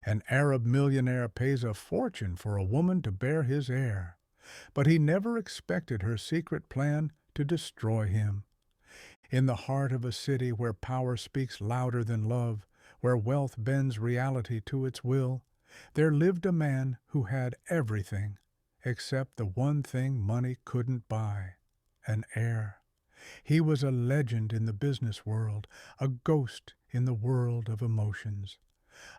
An Arab millionaire pays a fortune for a woman to bear his heir, but he never expected her secret plan to destroy him. In the heart of a city where power speaks louder than love, where wealth bends reality to its will, there lived a man who had everything except the one thing money couldn't buy: an heir. He was a legend in the business world, a ghost in the world of emotions.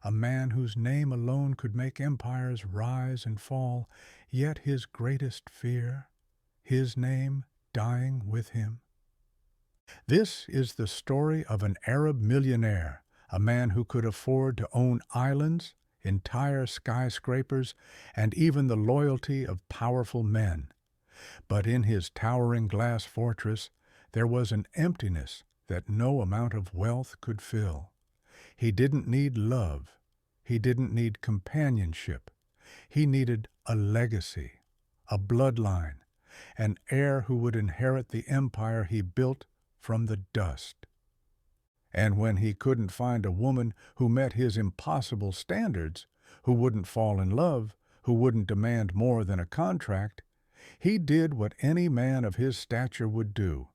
A man whose name alone could make empires rise and fall, yet his greatest fear, his name dying with him. This is the story of an Arab millionaire, a man who could afford to own islands, entire skyscrapers, and even the loyalty of powerful men. But in his towering glass fortress there was an emptiness that no amount of wealth could fill. He didn't need love. He didn't need companionship. He needed a legacy, a bloodline, an heir who would inherit the empire he built from the dust. And when he couldn't find a woman who met his impossible standards, who wouldn't fall in love, who wouldn't demand more than a contract, he did what any man of his stature would do.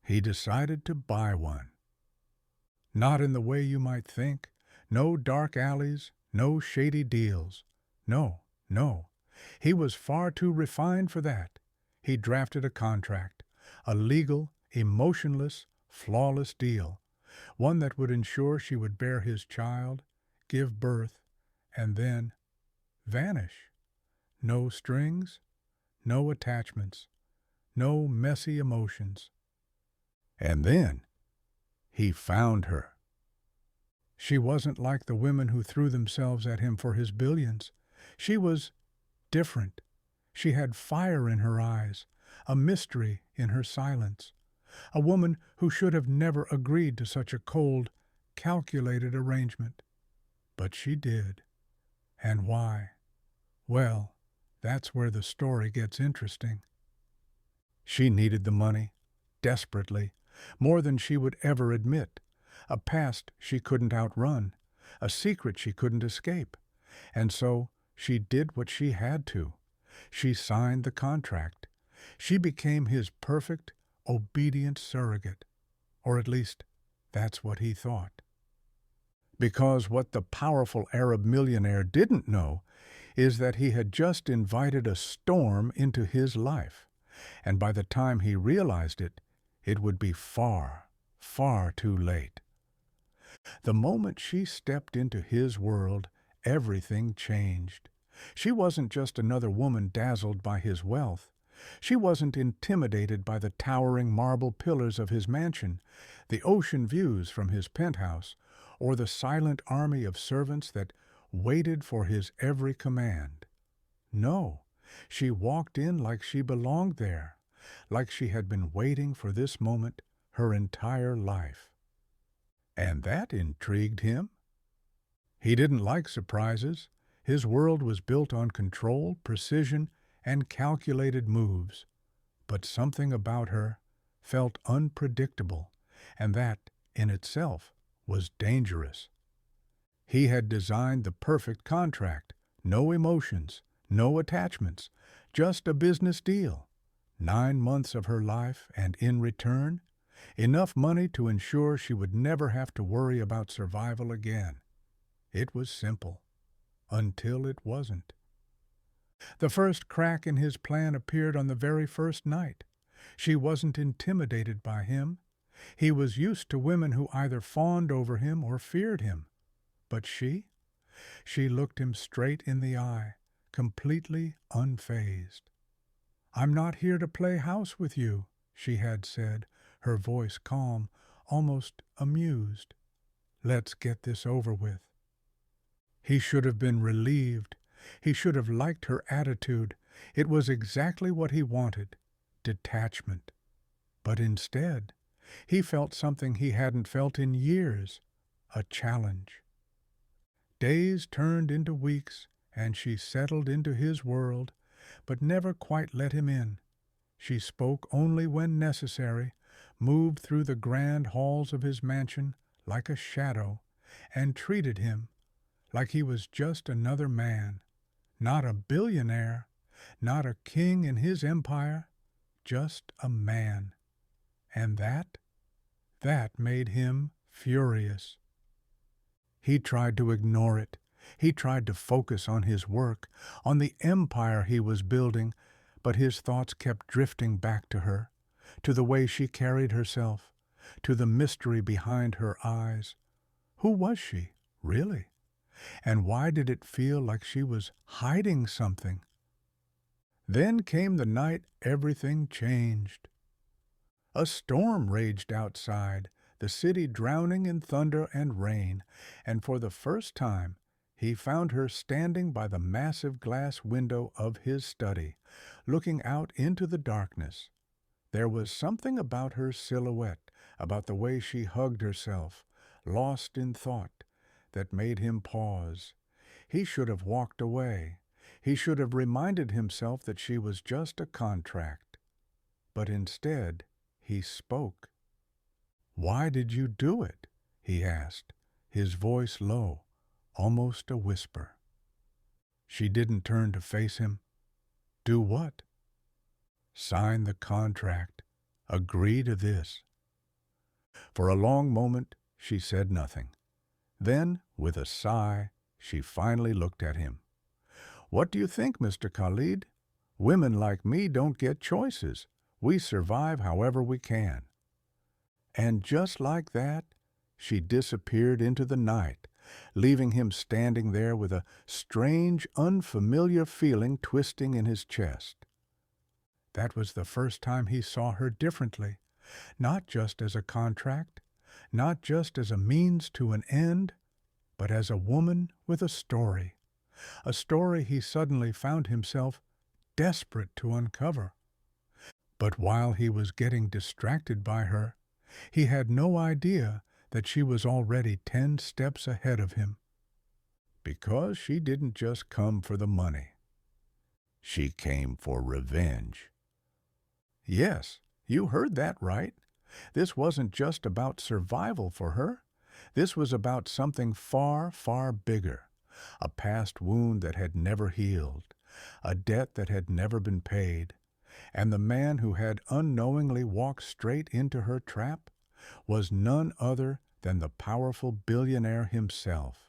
He decided to buy one. Not in the way you might think. No dark alleys, no shady deals. No, no. He was far too refined for that. He drafted a contract, a legal, emotionless, flawless deal, one that would ensure she would bear his child, give birth, and then vanish. No strings, no attachments, no messy emotions. And then he found her. She wasn't like the women who threw themselves at him for his billions. She was different. She had fire in her eyes, a mystery in her silence. A woman who should have never agreed to such a cold, calculated arrangement. But she did. And why? Well, that's where the story gets interesting. She needed the money, desperately, more than she would ever admit, a past she couldn't outrun, a secret she couldn't escape. And so she did what she had to. She signed the contract. She became his perfect, obedient surrogate, or at least that's what he thought. Because what the powerful Arab millionaire didn't know is that he had just invited a storm into his life, and by the time he realized it, it would be far, far too late. The moment she stepped into his world, everything changed. She wasn't just another woman dazzled by his wealth. She wasn't intimidated by the towering marble pillars of his mansion, the ocean views from his penthouse, or the silent army of servants that waited for his every command. No, she walked in like she belonged there, like she had been waiting for this moment her entire life. And that intrigued him. He didn't like surprises. His world was built on control, precision, and calculated moves. But something about her felt unpredictable, and that, in itself, was dangerous. He had designed the perfect contract, no emotions, no attachments, just a business deal. 9 months of her life, and in return, enough money to ensure she would never have to worry about survival again. It was simple, until it wasn't. The first crack in his plan appeared on the very first night. She wasn't intimidated by him. He was used to women who either fawned over him or feared him. But she looked him straight in the eye, completely unfazed. "I'm not here to play house with you," she had said, her voice calm, almost amused. "Let's get this over with." He should have been relieved. He should have liked her attitude. It was exactly what he wanted, detachment. But instead, he felt something he hadn't felt in years, a challenge. Days turned into weeks, and she settled into his world, but never quite let him in. She spoke only when necessary, moved through the grand halls of his mansion like a shadow, and treated him like he was just another man, not a billionaire, not a king in his empire, just a man. And that made him furious. He tried to ignore it. He tried to focus on his work, on the empire he was building, but his thoughts kept drifting back to her, to the way she carried herself, to the mystery behind her eyes. Who was she, really? And why did it feel like she was hiding something? Then came the night everything changed. A storm raged outside, the city drowning in thunder and rain, and for the first time he found her standing by the massive glass window of his study, looking out into the darkness. There was something about her silhouette, about the way she hugged herself, lost in thought, that made him pause. He should have walked away. He should have reminded himself that she was just a contract. But instead, he spoke. "Why did you do it?" he asked, his voice low, almost a whisper. She didn't turn to face him. Do what? Sign the contract. Agree to this. For a long moment, she said nothing. Then, with a sigh, she finally looked at him. What do you think, Mr. Khalid? Women like me don't get choices. We survive however we can. And just like that, she disappeared into the night, leaving him standing there with a strange, unfamiliar feeling twisting in his chest. That was the first time he saw her differently, not just as a contract, not just as a means to an end, but as a woman with a story he suddenly found himself desperate to uncover. But while he was getting distracted by her, he had no idea that she was already 10 steps ahead of him. Because she didn't just come for the money. She came for revenge. Yes, you heard that right. This wasn't just about survival for her. This was about something far, far bigger. A past wound that had never healed, a debt that had never been paid, and the man who had unknowingly walked straight into her trap was none other than the powerful billionaire himself.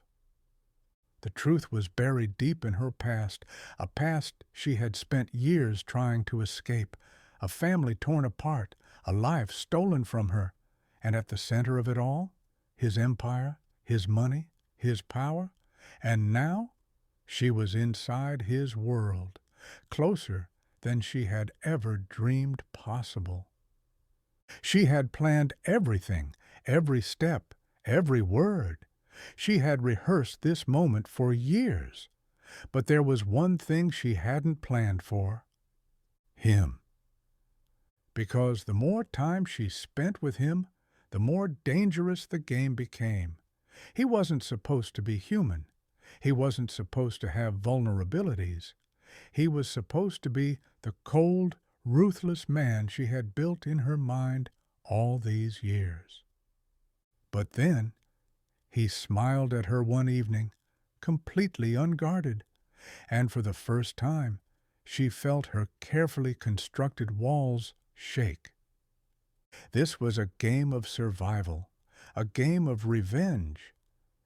The truth was buried deep in her past, a past she had spent years trying to escape, a family torn apart, a life stolen from her, and at the center of it all, his empire, his money, his power, and now she was inside his world, closer than she had ever dreamed possible. She had planned everything, every step, every word. She had rehearsed this moment for years. But there was one thing she hadn't planned for. Him. Because the more time she spent with him, the more dangerous the game became. He wasn't supposed to be human. He wasn't supposed to have vulnerabilities. He was supposed to be the cold, ruthless man she had built in her mind all these years. But then, he smiled at her one evening, completely unguarded, and for the first time, she felt her carefully constructed walls shake. This was a game of survival, a game of revenge,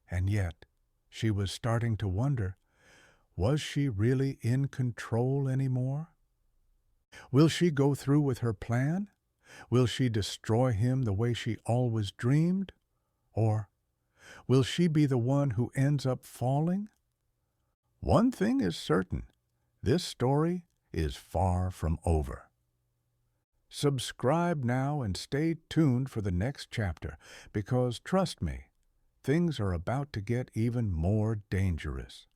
and yet she was starting to wonder, was she really in control anymore? Will she go through with her plan? Will she destroy him the way she always dreamed? Or will she be the one who ends up falling? One thing is certain, this story is far from over. Subscribe now and stay tuned for the next chapter, because trust me, things are about to get even more dangerous.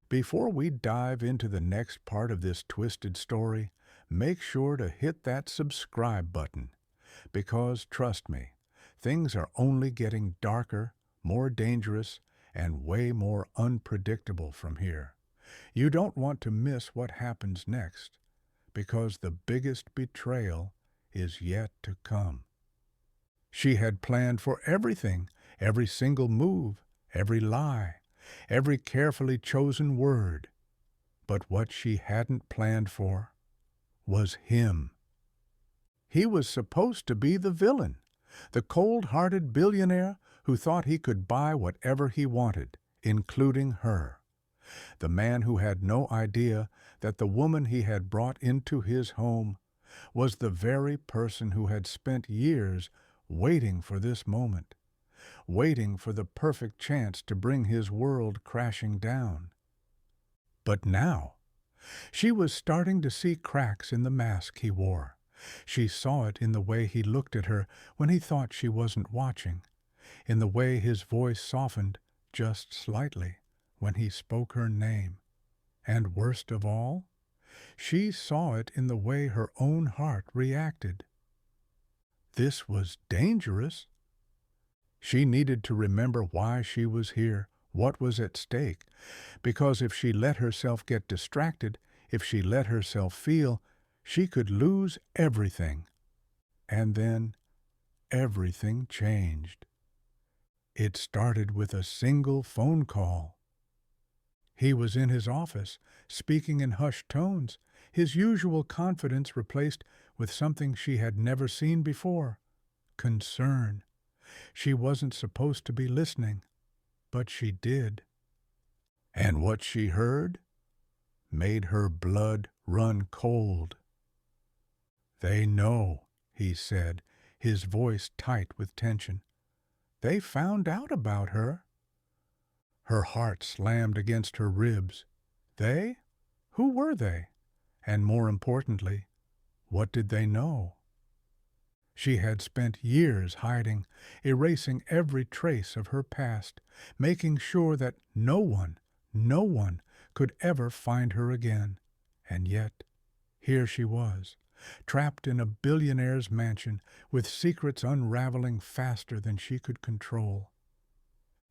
Before we dive into the next part of this twisted story, make sure to hit that subscribe button, because trust me, things are only getting darker, more dangerous, and way more unpredictable from here. You don't want to miss what happens next, because the biggest betrayal is yet to come. She had planned for everything, every single move, every lie, every carefully chosen word. But what she hadn't planned for was him. He was supposed to be the villain, the cold-hearted billionaire who thought he could buy whatever he wanted, including her. The man who had no idea that the woman he had brought into his home was the very person who had spent years waiting for this moment, waiting for the perfect chance to bring his world crashing down. But now, she was starting to see cracks in the mask he wore. She saw it in the way he looked at her when he thought she wasn't watching, in the way his voice softened just slightly when he spoke her name. And worst of all, she saw it in the way her own heart reacted. This was dangerous. She needed to remember why she was here, what was at stake, because if she let herself get distracted, if she let herself feel, she could lose everything. And then everything changed. It started with a single phone call. He was in his office, speaking in hushed tones, his usual confidence replaced with something she had never seen before: concern. She wasn't supposed to be listening, but she did. And what she heard made her blood run cold. "They know," he said, his voice tight with tension. "They found out about her." Her heart slammed against her ribs. They? Who were they? And more importantly, what did they know? She had spent years hiding, erasing every trace of her past, making sure that no one could ever find her again. And yet, here she was, trapped in a billionaire's mansion, with secrets unraveling faster than she could control.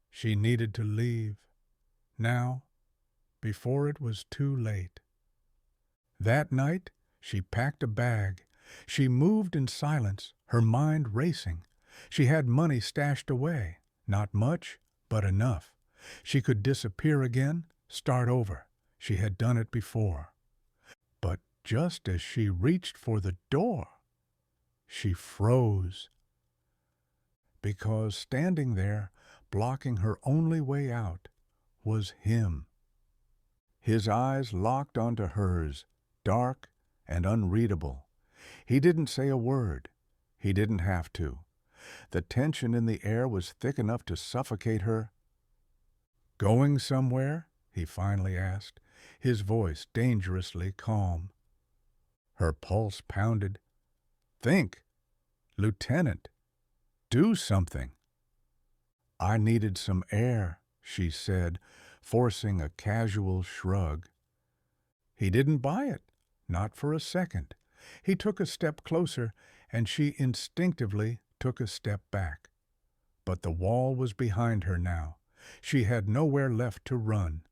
She needed to leave, now, before it was too late. That night, she packed a bag. She moved in silence, her mind racing. She had money stashed away, not much, but enough. She could disappear again, start over. She had done it before. But just as she reached for the door, she froze. Because standing there, blocking her only way out, was him. His eyes locked onto hers, dark and unreadable. He didn't say a word. He didn't have to. The tension in the air was thick enough to suffocate her. "Going somewhere?" he finally asked, his voice dangerously calm. Her pulse pounded. "Think, Lieutenant. Do something." "I needed some air," she said, forcing a casual shrug. He didn't buy it, not for a second. He took a step closer, and she instinctively took a step back. But the wall was behind her now. She had nowhere left to run.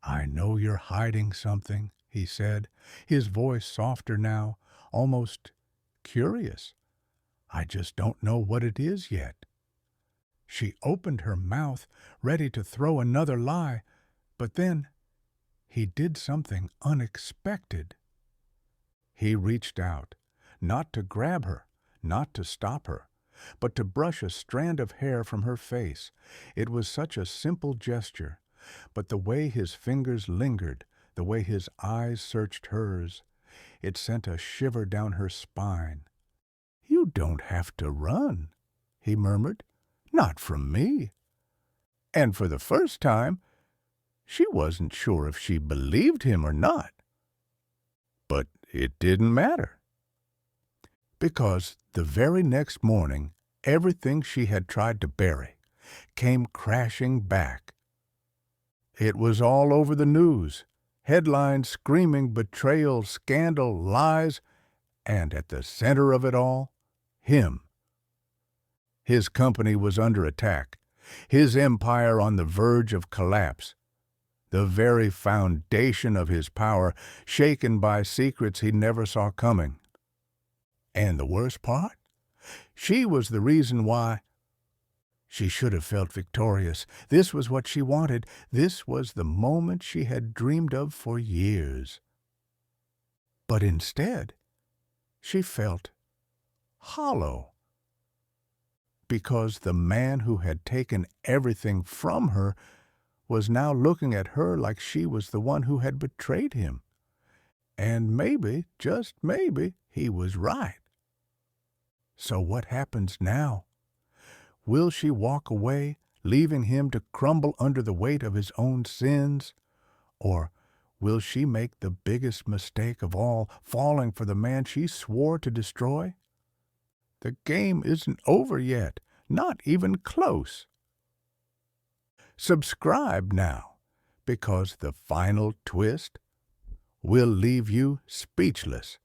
"I know you're hiding something," he said, his voice softer now, almost curious. "I just don't know what it is yet." She opened her mouth, ready to throw another lie, but then he did something unexpected. He reached out, not to grab her, not to stop her, but to brush a strand of hair from her face. It was such a simple gesture, but the way his fingers lingered, the way his eyes searched hers, it sent a shiver down her spine. "You don't have to run," he murmured. "Not from me." And for the first time, she wasn't sure if she believed him or not. But it didn't matter. Because the very next morning, everything she had tried to bury came crashing back. It was all over the news, headlines screaming betrayal, scandal, lies, and at the center of it all, him. His company was under attack, his empire on the verge of collapse, the very foundation of his power shaken by secrets he never saw coming. And the worst part? She was the reason why. She should have felt victorious. This was what she wanted. This was the moment she had dreamed of for years. But instead, she felt hollow. Because the man who had taken everything from her was now looking at her like she was the one who had betrayed him. And maybe, just maybe, he was right. So what happens now? Will she walk away, leaving him to crumble under the weight of his own sins? Or will she make the biggest mistake of all, falling for the man she swore to destroy? The game isn't over yet, not even close. Subscribe now, because the final twist will leave you speechless.